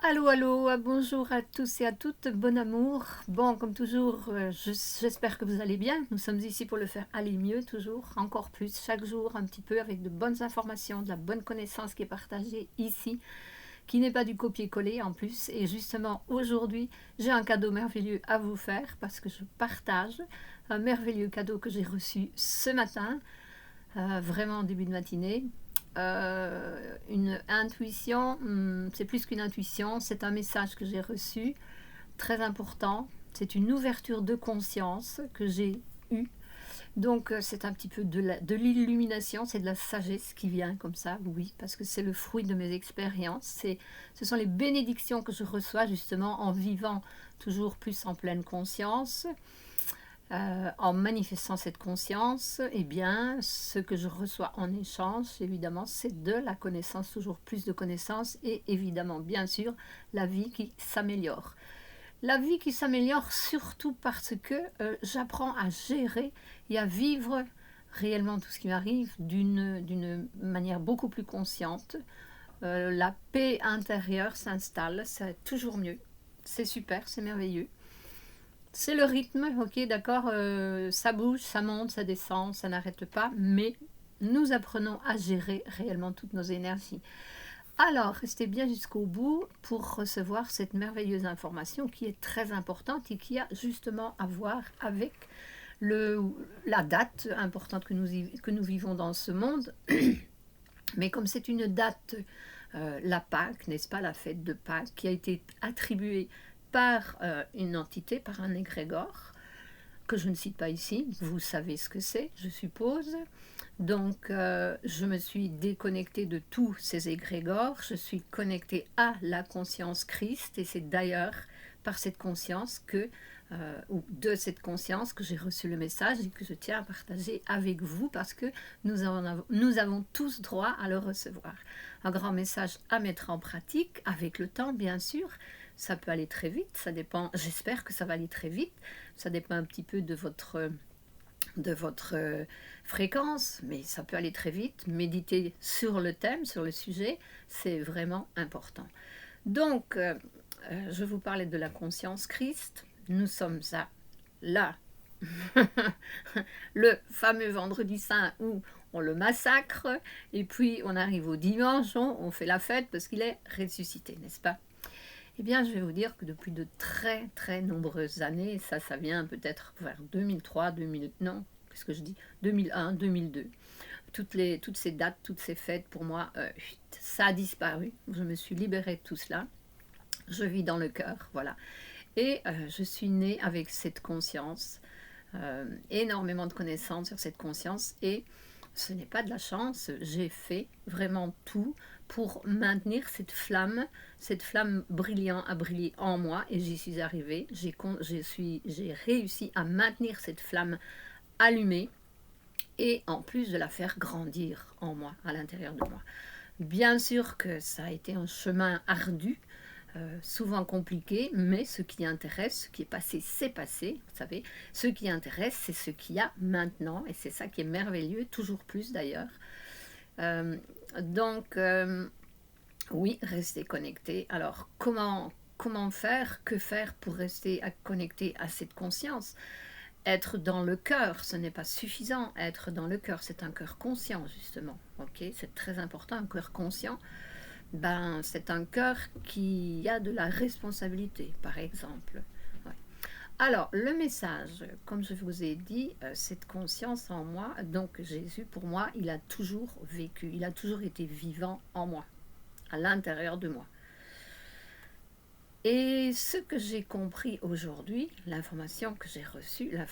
Allô, allô, bonjour à tous et à toutes, bon amour. Bon, comme toujours, j'espère que vous allez bien. Nous sommes ici pour le faire aller mieux, toujours, encore plus, chaque jour, un petit peu, avec de bonnes informations, de la bonne connaissance qui est partagée ici, qui n'est pas du copier-coller en plus. Et justement, aujourd'hui, j'ai un cadeau merveilleux à vous faire parce que je partage un merveilleux cadeau que j'ai reçu ce matin, vraiment en début de matinée. Une intuition, c'est plus qu'une intuition, c'est un message que j'ai reçu, très important. C'est une ouverture de conscience que j'ai eue. Donc c'est un petit peu de l'illumination, c'est de la sagesse qui vient comme ça, oui, parce que c'est le fruit de mes expériences. Ce sont les bénédictions que je reçois justement en vivant toujours plus en pleine conscience. En manifestant cette conscience, eh bien, ce que je reçois en échange, évidemment, c'est de la connaissance, toujours plus de connaissances, et évidemment, bien sûr, la vie qui s'améliore. La vie qui s'améliore surtout parce que j'apprends à gérer et à vivre réellement tout ce qui m'arrive d'une manière beaucoup plus consciente. La paix intérieure s'installe, c'est toujours mieux. C'est super, c'est merveilleux. C'est le rythme, ok, d'accord, ça bouge, ça monte, ça descend, ça n'arrête pas, mais nous apprenons à gérer réellement toutes nos énergies. Alors, restez bien jusqu'au bout pour recevoir cette merveilleuse information qui est très importante et qui a justement à voir avec la date importante que nous vivons dans ce monde. Mais comme c'est une date, la Pâque, n'est-ce pas, la fête de Pâques, qui a été attribuée par une entité, par un égrégore, que je ne cite pas ici, vous savez ce que c'est, je suppose. Donc, je me suis déconnectée de tous ces égrégores, je suis connectée à la conscience Christ, et c'est d'ailleurs par cette conscience ou de cette conscience que j'ai reçu le message et que je tiens à partager avec vous parce que nous avons tous droit à le recevoir. Un grand message à mettre en pratique avec le temps, bien sûr. Ça peut aller très vite, ça dépend, j'espère que ça va aller très vite, ça dépend un petit peu de votre fréquence, mais ça peut aller très vite. Méditer sur le thème, sur le sujet, c'est vraiment important. Donc, je vous parlais de la conscience Christ. Nous sommes là, le fameux vendredi saint où on le massacre, et puis on arrive au dimanche, on fait la fête parce qu'il est ressuscité, n'est-ce pas? Eh bien, je vais vous dire que depuis de très très nombreuses années, ça vient peut-être vers 2003, 2000, non, qu'est-ce que je dis, 2001, 2002. Toutes ces dates, toutes ces fêtes, pour moi, ça a disparu. Je me suis libérée de tout cela. Je vis dans le cœur, voilà. Et je suis née avec cette conscience, énormément de connaissances sur cette conscience, et ce n'est pas de la chance, j'ai fait vraiment tout pour maintenir cette flamme brillant à briller en moi, et j'y suis arrivée, j'ai réussi à maintenir cette flamme allumée, et en plus de la faire grandir en moi, à l'intérieur de moi. Bien sûr que ça a été un chemin ardu, souvent compliqué, mais ce qui intéresse, ce qui est passé, c'est passé, vous savez. Ce qui intéresse, c'est ce qu'il y a maintenant, et c'est ça qui est merveilleux, toujours plus d'ailleurs. Donc, oui, rester connecté. Alors, comment faire, que faire pour rester connecté à cette conscience? Être dans le cœur, ce n'est pas suffisant. Être dans le cœur, c'est un cœur conscient, justement. Ok, c'est très important, un cœur conscient. Ben, c'est un cœur qui a de la responsabilité, par exemple. Ouais. Alors, le message, comme je vous ai dit, cette conscience en moi, donc Jésus, pour moi, il a toujours vécu, il a toujours été vivant en moi, à l'intérieur de moi. Et ce que j'ai compris aujourd'hui, l'information que j'ai reçue, la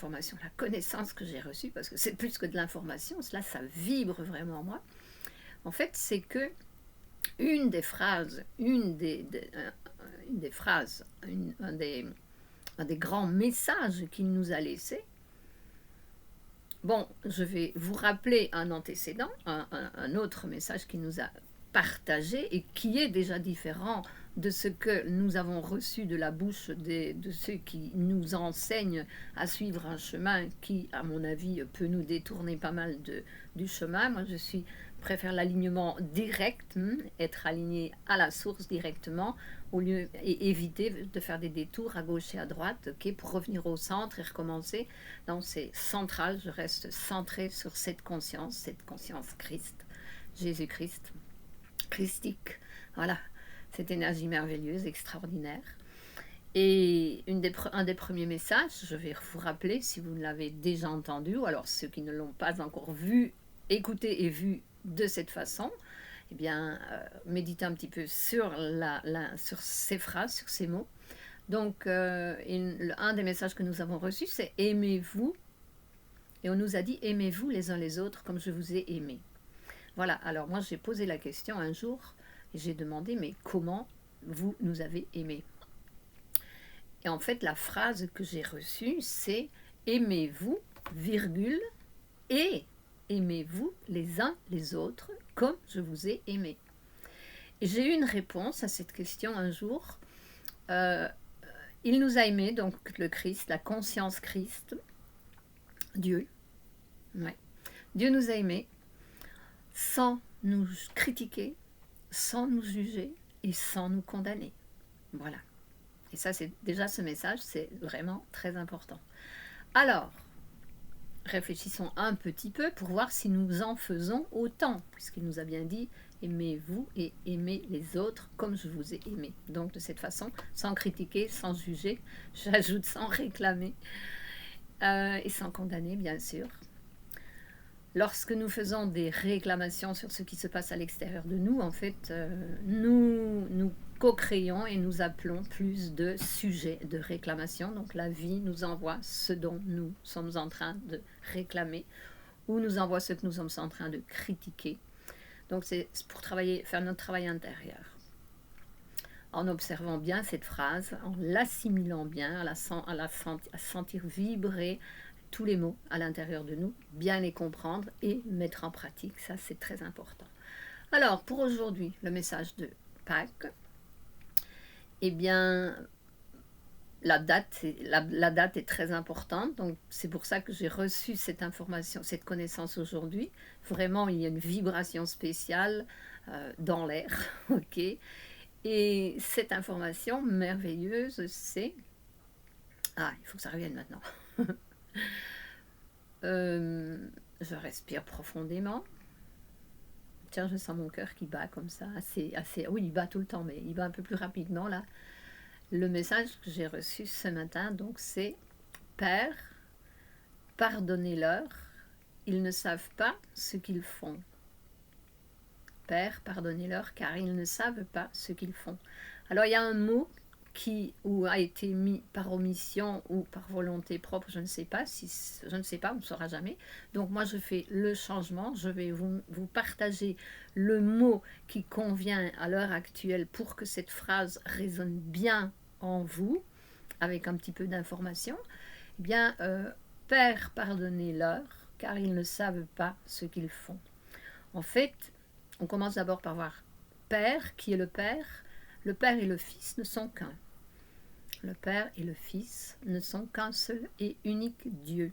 connaissance que j'ai reçue, parce que c'est plus que de l'information, cela, ça vibre vraiment en moi, en fait, c'est que un des grands messages qu'il nous a laissés. Bon, je vais vous rappeler un antécédent, un autre message qu'il nous a partagé et qui est déjà différent de ce que nous avons reçu de la bouche de ceux qui nous enseignent à suivre un chemin qui, à mon avis, peut nous détourner pas mal du chemin. Moi, je suis préfère l'alignement direct, être aligné à la source directement, au lieu et éviter de faire des détours à gauche et à droite, pour revenir au centre et recommencer. Donc c'est central, je reste centrée sur cette conscience Christ, Jésus-Christ, christique, voilà, cette énergie merveilleuse, extraordinaire. Et un des premiers messages, je vais vous rappeler si vous l'avez déjà entendu, ou alors ceux qui ne l'ont pas encore vu, écouté et vu de cette façon, eh bien, méditez un petit peu sur ces phrases, sur ces mots. Donc, un des messages que nous avons reçus, c'est « Aimez-vous ». Et on nous a dit « Aimez-vous les uns les autres comme je vous ai aimé ». Voilà, alors moi j'ai posé la question un jour, et j'ai demandé « Mais comment vous nous avez aimés ?» Et en fait, la phrase que j'ai reçue, c'est « Aimez-vous, virgule, et aimez-vous les uns les autres comme je vous ai aimé ». Et j'ai eu une réponse à cette question un jour. Il nous a aimés, donc le Christ, la conscience Christ, Dieu. Ouais. Dieu nous a aimés sans nous critiquer, sans nous juger et sans nous condamner. Voilà. Et ça, c'est déjà ce message, c'est vraiment très important. Alors, réfléchissons un petit peu pour voir si nous en faisons autant, puisqu'il nous a bien dit « Aimez-vous et aimez les autres comme je vous ai aimé ». Donc, de cette façon, sans critiquer, sans juger, j'ajoute sans réclamer et sans condamner, bien sûr. Lorsque nous faisons des réclamations sur ce qui se passe à l'extérieur de nous, en fait, nous co-créons et nous appelons plus de sujets de réclamation. Donc la vie nous envoie ce dont nous sommes en train de réclamer ou nous envoie ce que nous sommes en train de critiquer. Donc c'est pour faire notre travail intérieur. En observant bien cette phrase, en l'assimilant bien, à sentir vibrer tous les mots à l'intérieur de nous, bien les comprendre et mettre en pratique. Ça, c'est très important. Alors, pour aujourd'hui, le message de Pâques, eh bien, la date est très importante. Donc, c'est pour ça que j'ai reçu cette information, cette connaissance aujourd'hui. Vraiment, il y a une vibration spéciale dans l'air. Ok. Et cette information merveilleuse, c'est... Ah, il faut que ça revienne maintenant. Je respire profondément. Tiens, je sens mon cœur qui bat comme ça, oui, il bat tout le temps, mais il bat un peu plus rapidement là. Le message que j'ai reçu ce matin, donc c'est « Père, pardonnez-leur, ils ne savent pas ce qu'ils font. Père, pardonnez-leur, car ils ne savent pas ce qu'ils font. » Alors, il y a un mot qui a été mis par omission ou par volonté propre, je ne sais pas, on ne saura jamais. Donc moi je fais le changement, je vais vous partager le mot qui convient à l'heure actuelle pour que cette phrase résonne bien en vous, avec un petit peu d'information. Eh bien, Père, pardonnez-leur, car ils ne savent pas ce qu'ils font. En fait, on commence d'abord par voir Père, qui est le Père. Le Père et le Fils ne sont qu'un. Le Père et le Fils ne sont qu'un seul et unique Dieu.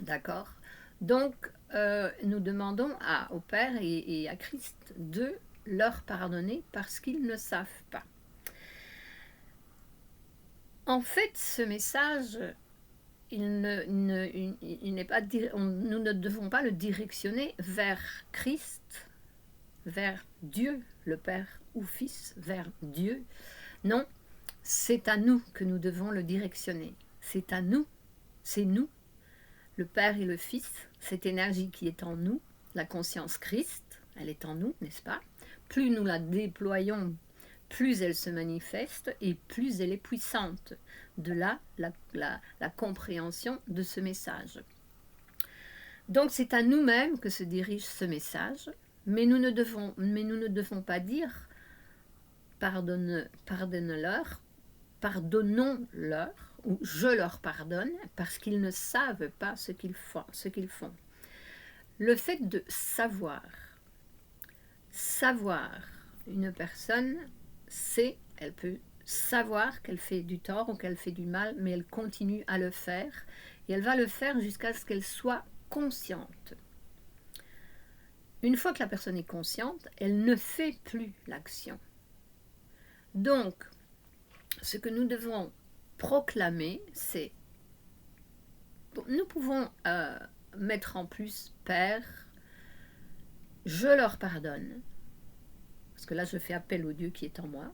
D'accord? Donc, nous demandons au Père et à Christ de leur pardonner parce qu'ils ne savent pas. En fait, ce message, nous ne devons pas le directionner vers Christ, vers Dieu, le Père ou Fils, vers Dieu. Non, c'est à nous que nous devons le directionner. C'est à nous, c'est nous, le Père et le Fils, cette énergie qui est en nous, la conscience Christ, elle est en nous, n'est-ce pas? Plus nous la déployons, plus elle se manifeste et plus elle est puissante. De là, la compréhension de ce message. Donc c'est à nous-mêmes que se dirige ce message, mais nous ne devons pas dire pardonne-leur, pardonnons-leur, ou je leur pardonne, parce qu'ils ne savent pas ce qu'ils font. Le fait de savoir une personne, elle peut savoir qu'elle fait du tort ou qu'elle fait du mal, mais elle continue à le faire, et elle va le faire jusqu'à ce qu'elle soit consciente. une fois que la personne est consciente, elle ne fait plus l'action. Donc, ce que nous devons proclamer, c'est, nous pouvons mettre en plus, Père, je leur pardonne, parce que là je fais appel au Dieu qui est en moi.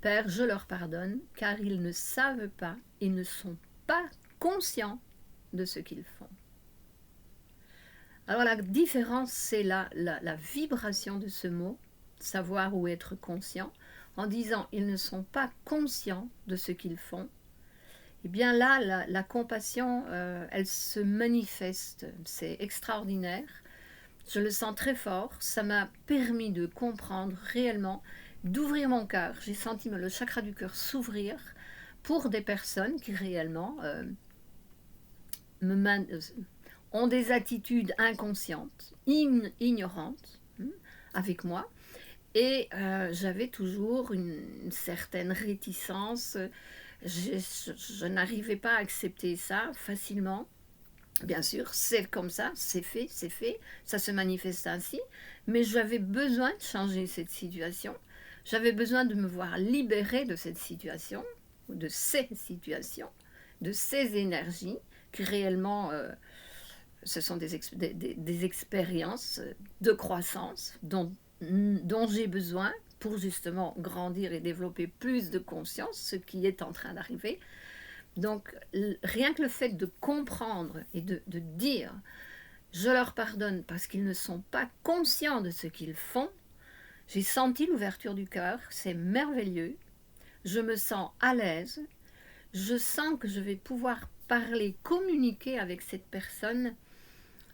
Père, je leur pardonne, car ils ne savent pas et ne sont pas conscients de ce qu'ils font. Alors la différence, c'est la vibration de ce mot, savoir ou être conscient, en disant ils ne sont pas conscients de ce qu'ils font. Eh bien là, la compassion, elle se manifeste, c'est extraordinaire. Je le sens très fort, ça m'a permis de comprendre réellement, d'ouvrir mon cœur. J'ai senti le chakra du cœur s'ouvrir pour des personnes qui réellement ont des attitudes inconscientes, ignorantes avec moi. Et j'avais toujours une certaine réticence. Je n'arrivais pas à accepter ça facilement. Bien sûr, c'est comme ça, c'est fait, ça se manifeste ainsi, mais j'avais besoin de changer cette situation, j'avais besoin de me voir libérée de cette situation, de ces situations, de ces énergies qui réellement, ce sont des expériences de croissance dont j'ai besoin pour justement grandir et développer plus de conscience, ce qui est en train d'arriver. Donc, rien que le fait de comprendre et de dire « je leur pardonne parce qu'ils ne sont pas conscients de ce qu'ils font », j'ai senti l'ouverture du cœur, c'est merveilleux, je me sens à l'aise, je sens que je vais pouvoir parler, communiquer avec cette personne,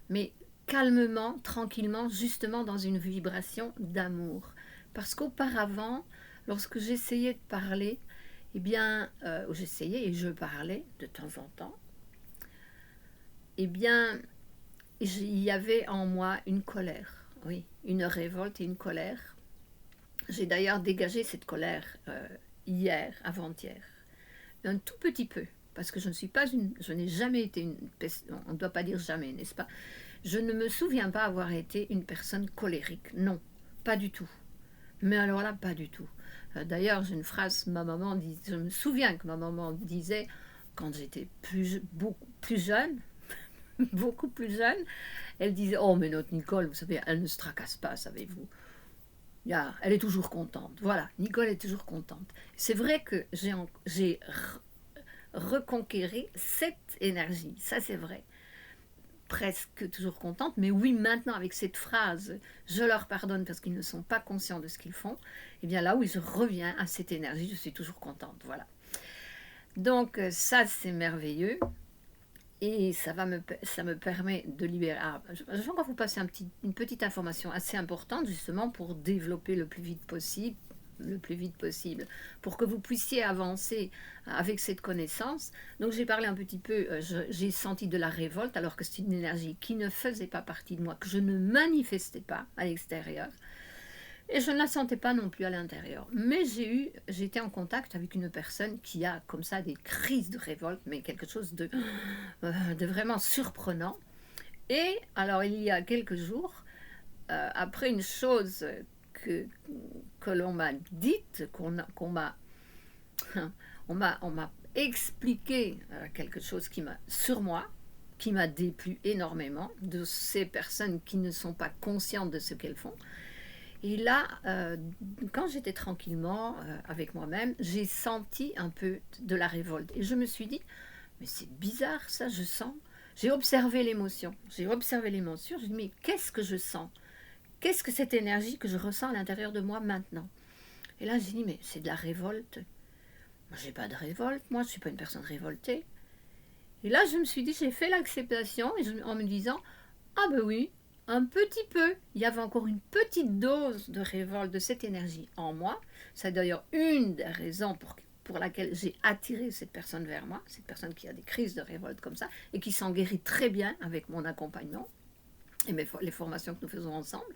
mais calmement, tranquillement, justement dans une vibration d'amour. Parce qu'auparavant, lorsque j'essayais de parler, eh bien, j'essayais et je parlais de temps en temps, eh bien, il y avait en moi une colère, oui, une révolte et une colère. J'ai d'ailleurs dégagé cette colère hier, avant-hier, un tout petit peu, parce que je n'ai jamais été on ne doit pas dire jamais, n'est-ce pas? Je ne me souviens pas avoir été une personne colérique, non, pas du tout. Mais alors là, pas du tout. D'ailleurs, j'ai une phrase, je me souviens que ma maman disait, quand j'étais beaucoup plus jeune, beaucoup plus jeune, elle disait « Oh, mais notre Nicole, vous savez, elle ne se tracasse pas, savez-vous. Elle est toujours contente. » Voilà, Nicole est toujours contente. C'est vrai que j'ai reconquéré cette énergie, ça c'est vrai. Presque toujours contente, mais oui, maintenant avec cette phrase « je leur pardonne parce qu'ils ne sont pas conscients de ce qu'ils font », et bien là, oui, je reviens à cette énergie, je suis toujours contente, voilà. Donc ça, c'est merveilleux, et ça me permet de libérer. Je vais encore vous passer une petite information assez importante, justement, pour développer le plus vite possible, pour que vous puissiez avancer avec cette connaissance. Donc j'ai parlé un petit peu, j'ai senti de la révolte, alors que c'est une énergie qui ne faisait pas partie de moi, que je ne manifestais pas à l'extérieur, et je ne la sentais pas non plus à l'intérieur. Mais j'étais en contact avec une personne qui a comme ça des crises de révolte, mais quelque chose de vraiment surprenant. Et alors il y a quelques jours, après une chose que l'on m'a dite, on m'a expliqué quelque chose sur moi, qui m'a déplu énormément, de ces personnes qui ne sont pas conscientes de ce qu'elles font. Et là, quand j'étais tranquillement avec moi-même, j'ai senti un peu de la révolte. Et je me suis dit, mais c'est bizarre ça, je sens. J'ai observé l'émotion. J'ai dit, mais qu'est-ce que je sens ? Qu'est-ce que cette énergie que je ressens à l'intérieur de moi maintenant? Et là, j'ai dit, mais c'est de la révolte. Moi, j'ai pas de révolte, moi, je suis pas une personne révoltée. Et là, je me suis dit, j'ai fait l'acceptation en me disant, ah ben oui, un petit peu. Il y avait encore une petite dose de révolte de cette énergie en moi. C'est d'ailleurs une des raisons pour laquelle j'ai attiré cette personne vers moi, cette personne qui a des crises de révolte comme ça, et qui s'en guérit très bien avec mon accompagnement et les formations que nous faisons ensemble.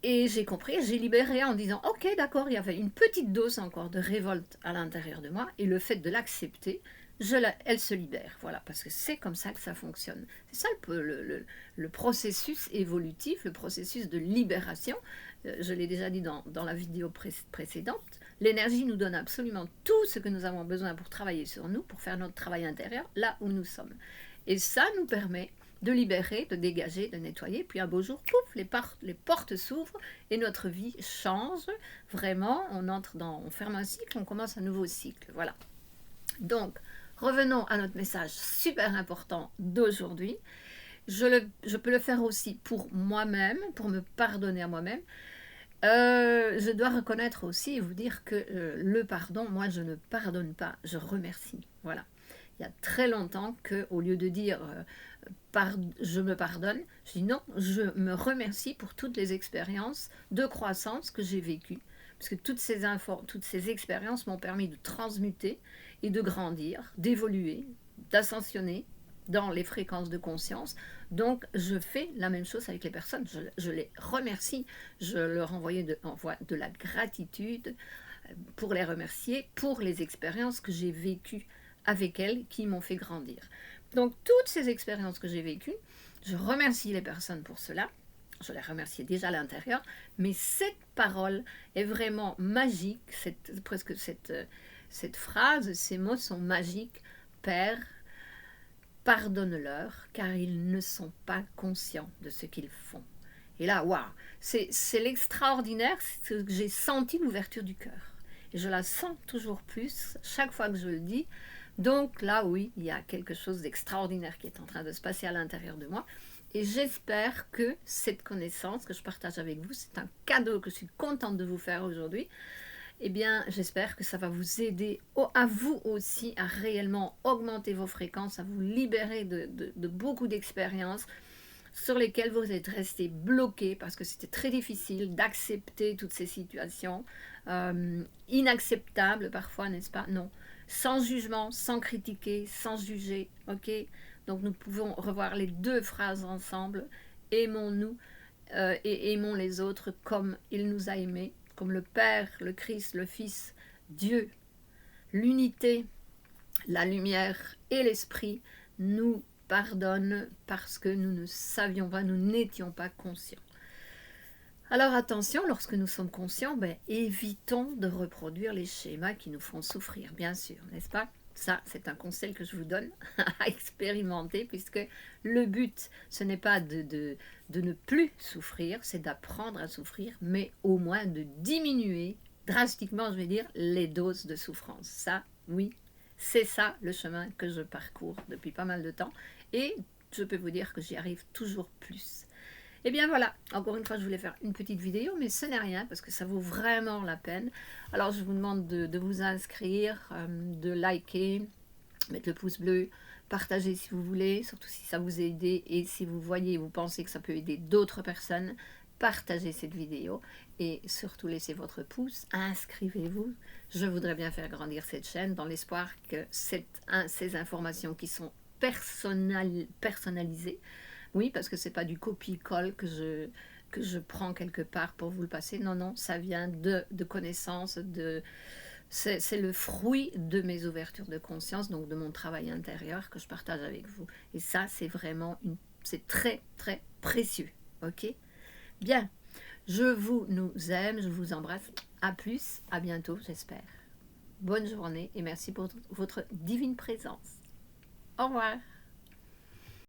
Et j'ai compris, j'ai libéré en disant, ok, d'accord, il y avait une petite dose encore de révolte à l'intérieur de moi, et le fait de l'accepter, elle se libère, voilà, parce que c'est comme ça que ça fonctionne. C'est ça le processus évolutif, le processus de libération. Je l'ai déjà dit dans la vidéo précédente, l'énergie nous donne absolument tout ce que nous avons besoin pour travailler sur nous, pour faire notre travail intérieur, là où nous sommes. Et ça nous permet de libérer, de dégager, de nettoyer, puis un beau jour, pouf, les portes s'ouvrent et notre vie change, vraiment, on ferme un cycle, on commence un nouveau cycle, voilà. Donc, revenons à notre message super important d'aujourd'hui. Je peux le faire aussi pour moi-même, pour me pardonner à moi-même. Je dois reconnaître aussi et vous dire que le pardon, moi je ne pardonne pas, je remercie. Voilà. Il y a très longtemps qu'au lieu de dire je me pardonne, je dis non, je me remercie pour toutes les expériences de croissance que j'ai vécues. Parce que toutes ces expériences m'ont permis de transmuter et de grandir, d'évoluer, d'ascensionner dans les fréquences de conscience. Donc, je fais la même chose avec les personnes. Je les remercie. Je leur envoie de la gratitude pour les remercier, pour les expériences que j'ai vécues avec elles qui m'ont fait grandir. Donc, toutes ces expériences que j'ai vécues, je remercie les personnes pour cela. Je les remerciais déjà à l'intérieur, mais cette parole est vraiment magique, cette phrase, ces mots sont magiques. Père, pardonne-leur, car ils ne sont pas conscients de ce qu'ils font. Et là, waouh, c'est l'extraordinaire, c'est que j'ai senti l'ouverture du cœur. Et je la sens toujours plus chaque fois que je le dis. Donc là, oui, il y a quelque chose d'extraordinaire qui est en train de se passer à l'intérieur de moi. Et j'espère que cette connaissance que je partage avec vous, c'est un cadeau que je suis contente de vous faire aujourd'hui. Eh bien, j'espère que ça va vous aider à vous aussi à réellement augmenter vos fréquences, à vous libérer de beaucoup d'expériences sur lesquelles vous êtes restés bloqués parce que c'était très difficile d'accepter toutes ces situations inacceptables parfois, n'est-ce pas? Non, sans jugement, sans critiquer, sans juger, ok? Donc nous pouvons revoir les deux phrases ensemble. Aimons-nous et aimons les autres comme il nous a aimés, comme le Père, le Christ, le Fils, Dieu, l'unité, la lumière et l'esprit nous pardonnent parce que nous ne savions pas, nous n'étions pas conscients. Alors attention, lorsque nous sommes conscients, évitons de reproduire les schémas qui nous font souffrir, bien sûr, n'est-ce pas? Ça, c'est un conseil que je vous donne à expérimenter, puisque le but, ce n'est pas de ne plus souffrir, c'est d'apprendre à souffrir, mais au moins de diminuer drastiquement, je vais dire, les doses de souffrance. Ça, oui, c'est ça le chemin que je parcours depuis pas mal de temps, et je peux vous dire que j'y arrive toujours plus. Et bien voilà, encore une fois, je voulais faire une petite vidéo, mais ce n'est rien parce que ça vaut vraiment la peine. Alors, je vous demande de vous inscrire, de liker, mettre le pouce bleu, partager si vous voulez, surtout si ça vous a aidé et si vous voyez, vous pensez que ça peut aider d'autres personnes, partagez cette vidéo et surtout laissez votre pouce, inscrivez-vous. Je voudrais bien faire grandir cette chaîne dans l'espoir que ces informations qui sont personnalisées, oui, parce que ce n'est pas du copie-colle que je prends quelque part pour vous le passer. Non, non, ça vient de connaissances, c'est le fruit de mes ouvertures de conscience, donc de mon travail intérieur que je partage avec vous. Et ça, c'est vraiment, c'est très, très précieux. Ok? Bien, nous aime, je vous embrasse. À plus, à bientôt, j'espère. Bonne journée et merci pour votre divine présence. Au revoir.